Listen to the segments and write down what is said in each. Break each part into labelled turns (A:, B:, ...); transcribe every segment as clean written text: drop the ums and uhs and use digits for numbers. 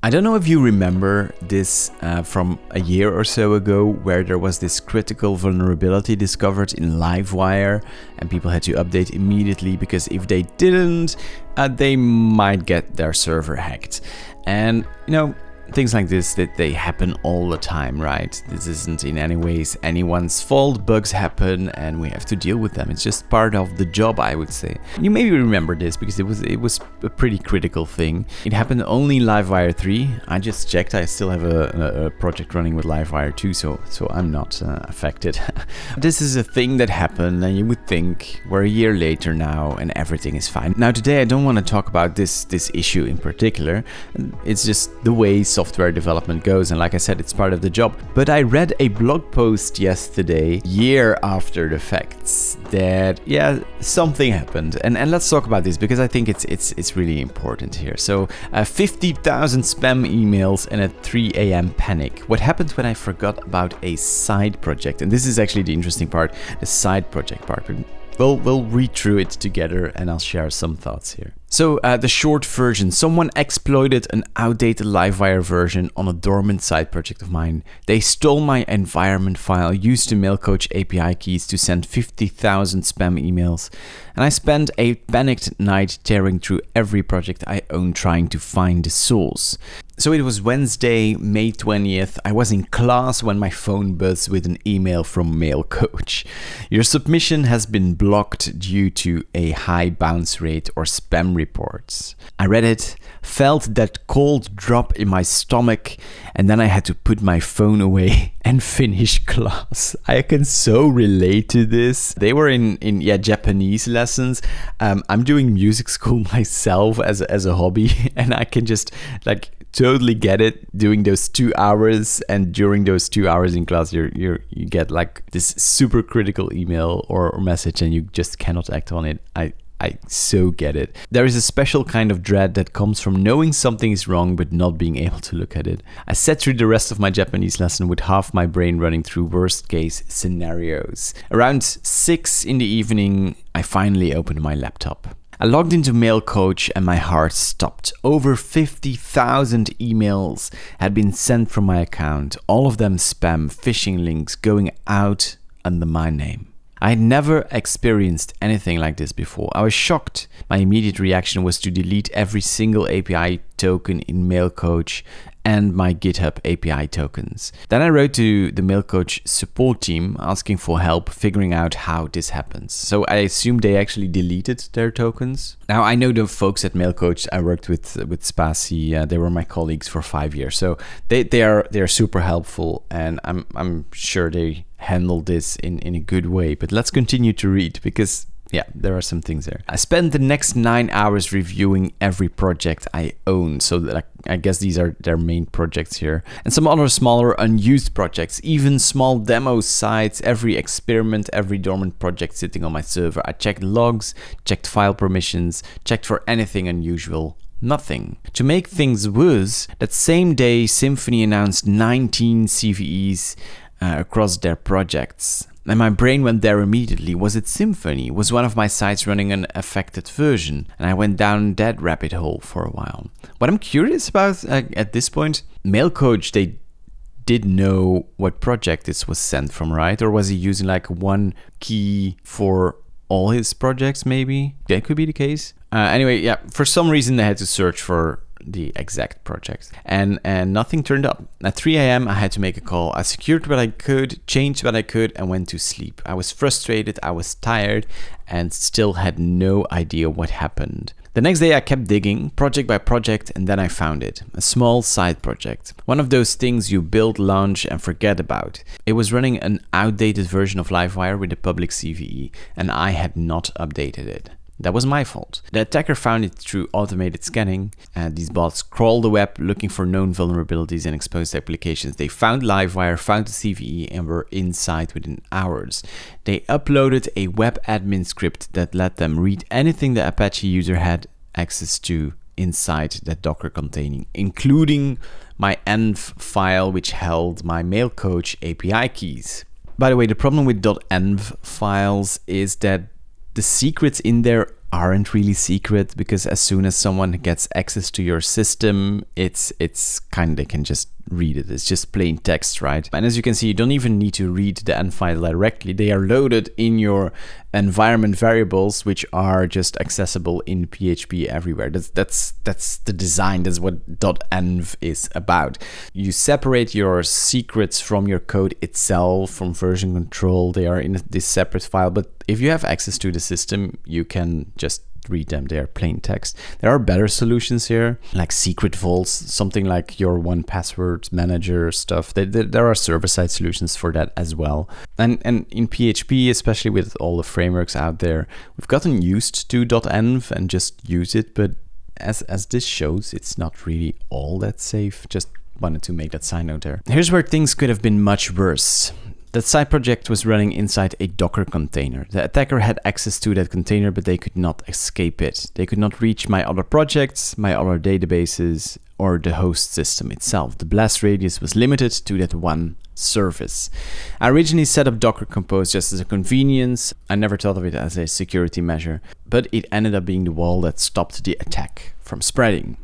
A: I don't know if you remember this from a year or so ago, where there was this critical vulnerability discovered in Livewire and people had to update immediately because if they didn't, they might get their server hacked. And things like this, that they happen all the time, right? This isn't in any ways anyone's fault. Bugs happen and we have to deal with them. It's just part of the job, I would say. You maybe remember this because it was a pretty critical thing. It happened only in Livewire 3. I just checked. I still have a project running with Livewire 2, so I'm not affected. This is a thing that happened, and you would think we're a year later now and everything is fine. Now today I don't want to talk about this issue in particular. It's just the way software development goes, and like I said, it's part of the job. But I read a blog post yesterday, year after the facts, that something happened, and let's talk about this because I think it's really important here. So 50,000 spam emails and a 3 a.m. panic. What happened when I forgot about a side project? And this is actually the interesting part, the side project part. We'll read through it together and I'll share some thoughts here. So the short version, someone exploited an outdated Livewire version on a dormant side project of mine. They stole my environment file, used the Mailcoach API keys to send 50,000 spam emails, and I spent a panicked night tearing through every project I own trying to find the source. So it was Wednesday, May 20th. I was in class when my phone buzzed with an email from Mailcoach. Your submission has been blocked due to a high bounce rate or spam reports. I read it, felt that cold drop in my stomach, and then I had to put my phone away and finish class. I can so relate to this. They were in Japanese lessons. I'm doing music school myself as a hobby, and I can just totally get it doing those 2 hours, and during those 2 hours in class you get this super critical email or message and you just cannot act on it. I so get it. There is a special kind of dread that comes from knowing something is wrong but not being able to look at it. I sat through the rest of my Japanese lesson with half my brain running through worst case scenarios. Around 6 in the evening, I finally opened my laptop. I logged into Mailcoach and my heart stopped. Over 50,000 emails had been sent from my account, all of them spam, phishing links going out under my name. I had never experienced anything like this before. I was shocked. My immediate reaction was to delete every single API token in Mailcoach and my GitHub API tokens. Then I wrote to the Mailcoach support team asking for help figuring out how this happens. So I assume they actually deleted their tokens. Now I know the folks at Mailcoach. I worked with Spasi. They were my colleagues for 5 years. So they are super helpful, and I'm sure they handle this in a good way. But let's continue to read because there are some things there. I spent the next 9 hours reviewing every project I own. So I guess these are their main projects here. And some other smaller unused projects, even small demo sites, every experiment, every dormant project sitting on my server. I checked logs, checked file permissions, checked for anything unusual. Nothing. To make things worse, that same day Symfony announced 19 CVEs across their projects. And my brain went there immediately. Was it Symfony? Was one of my sites running an affected version? And I went down that rabbit hole for a while. What I'm curious about at this point, Mailcoach, they did know what project this was sent from, right? Or was he using one key for all his projects maybe? That could be the case. Anyway, for some reason they had to search for the exact project, and nothing turned up. At 3 a.m. I had to make a call. I secured what I could, changed what I could, and went to sleep. I was frustrated, I was tired, and still had no idea what happened. The next day I kept digging, project by project, and then I found it. A small side project. One of those things you build, launch, and forget about. It was running an outdated version of Livewire with a public CVE, and I had not updated it. That was my fault. The attacker found it through automated scanning, and these bots crawled the web looking for known vulnerabilities and exposed applications. They found Livewire, found the CVE, and were inside within hours. They uploaded a web admin script that let them read anything the Apache user had access to inside that Docker container, including my env file, which held my Mailcoach API keys. By the way, the problem with .env files is that the secrets in there aren't really secret, because as soon as someone gets access to your system, it's kind of, they can just read it. It's just plain text, right? And as you can see, you don't even need to read the env file directly. They are loaded in your environment variables, which are just accessible in PHP everywhere. That's the design. That's what .env is about. You separate your secrets from your code itself, from version control. They are in this separate file, but if you have access to the system, you can just read them. They are plain text. There are better solutions here, like secret vaults, something like your 1Password manager stuff. There are server-side solutions for that as well. And in PHP, especially with all the frameworks out there, we've gotten used to .env and just use it, but as this shows, it's not really all that safe. Just wanted to make that side note there. Here's where things could have been much worse. That side project was running inside a Docker container. The attacker had access to that container, but they could not escape it. They could not reach my other projects, my other databases, or the host system itself. The blast radius was limited to that one service. I originally set up Docker Compose just as a convenience. I never thought of it as a security measure, but it ended up being the wall that stopped the attack from spreading.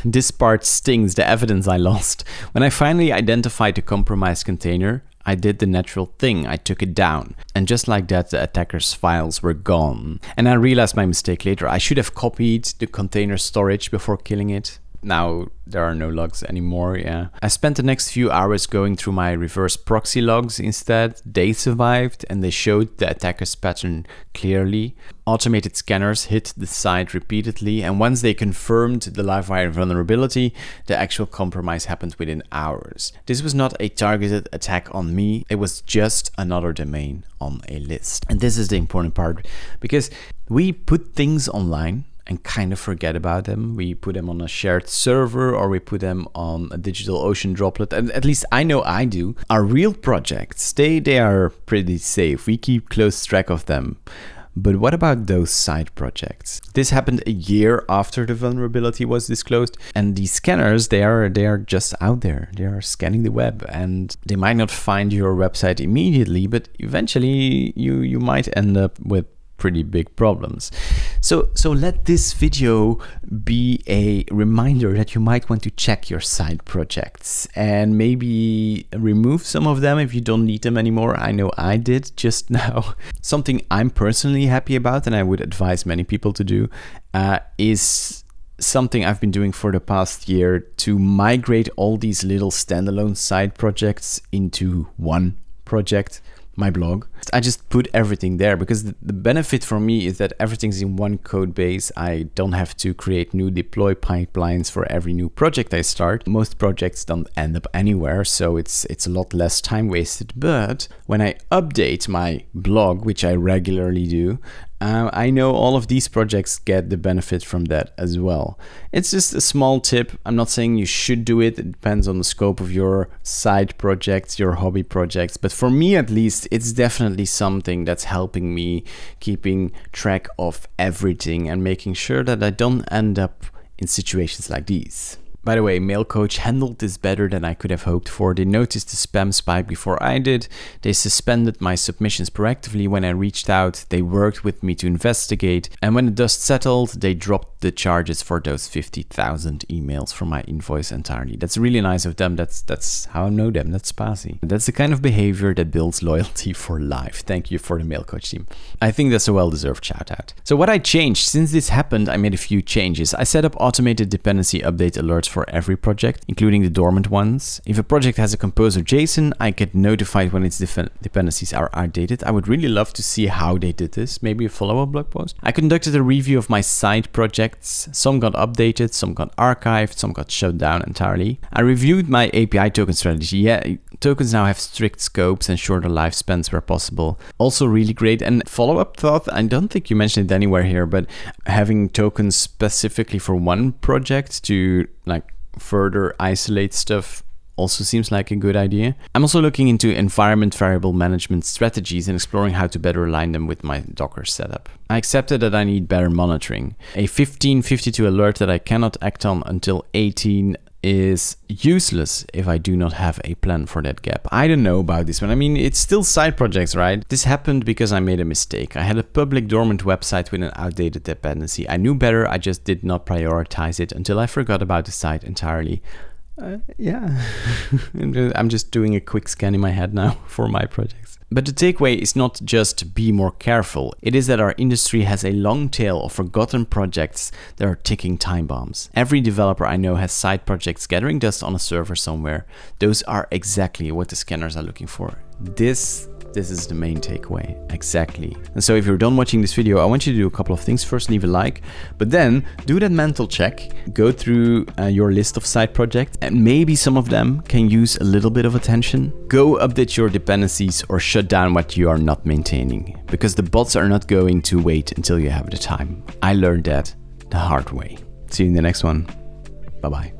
A: This part stings, the evidence I lost. When I finally identified the compromised container, I did the natural thing. I took it down. And just like that, the attacker's files were gone. And I realized my mistake later. I should have copied the container storage before killing it. Now there are no logs anymore, yeah. I spent the next few hours going through my reverse proxy logs instead. They survived and they showed the attacker's pattern clearly. Automated scanners hit the site repeatedly, and once they confirmed the Livewire vulnerability, the actual compromise happened within hours. This was not a targeted attack on me, it was just another domain on a list. And this is the important part, because we put things online and kind of forget about them. We put them on a shared server, or we put them on a DigitalOcean droplet. And at least I know I do. Our real projects, they are pretty safe. We keep close track of them. But what about those side projects? This happened a year after the vulnerability was disclosed, and these scanners, they are just out there. They are scanning the web, and they might not find your website immediately, but eventually you might end up with pretty big problems. So let this video be a reminder that you might want to check your side projects and maybe remove some of them if you don't need them anymore. I know I did just now. Something I'm personally happy about, and I would advise many people to do, is something I've been doing for the past year, to migrate all these little standalone side projects into one project, my blog. I just put everything there because the benefit for me is that everything's in one code base. I don't have to create new deploy pipelines for every new project I start. Most projects don't end up anywhere, so it's a lot less time wasted. But when I update my blog, which I regularly do, I know all of these projects get the benefit from that as well. It's just a small tip. I'm not saying you should do it. It depends on the scope of your side projects, your hobby projects. But for me, at least, it's definitely something that's helping me keeping track of everything and making sure that I don't end up in situations like these. By the way, MailCoach handled this better than I could have hoped for. They noticed the spam spike before I did. They suspended my submissions proactively when I reached out. They worked with me to investigate. And when the dust settled, they dropped the charges for those 50,000 emails from my invoice entirely. That's really nice of them. That's how I know them. That's Spazi. That's the kind of behavior that builds loyalty for life. Thank you for the MailCoach team. I think that's a well-deserved shout out. So what I changed since this happened, I made a few changes. I set up automated dependency update alerts for every project, including the dormant ones. If a project has a composer JSON, I get notified when its dependencies are outdated. I would really love to see how they did this, maybe a follow-up blog post. I conducted a review of my side projects. Some got updated, some got archived, some got shut down entirely. I reviewed my API token strategy. Yeah, tokens now have strict scopes and shorter lifespans where possible. Also really great. And follow-up thought, I don't think you mentioned it anywhere here, but having tokens specifically for one project to further isolate stuff also seems like a good idea. I'm also looking into environment variable management strategies and exploring how to better align them with my Docker setup. I accepted that I need better monitoring. A 1552 alert that I cannot act on until 18 is useless if I do not have a plan for that gap. I don't know about this one. I mean, it's still side projects, right? This happened because I made a mistake. I had a public dormant website with an outdated dependency. I knew better, I just did not prioritize it until I forgot about the site entirely. Yeah, I'm just doing a quick scan in my head now for my projects. But the takeaway is not just be more careful. It is that our industry has a long tail of forgotten projects that are ticking time bombs. Every developer I know has side projects gathering dust on a server somewhere. Those are exactly what the scanners are looking for. This is the main takeaway, exactly. And so if you're done watching this video, I want you to do a couple of things. First, leave a like, but then do that mental check. Go through your list of side projects, and maybe some of them can use a little bit of attention. Go update your dependencies or shut down what you are not maintaining, because the bots are not going to wait until you have the time. I learned that the hard way. See you in the next one. Bye-bye.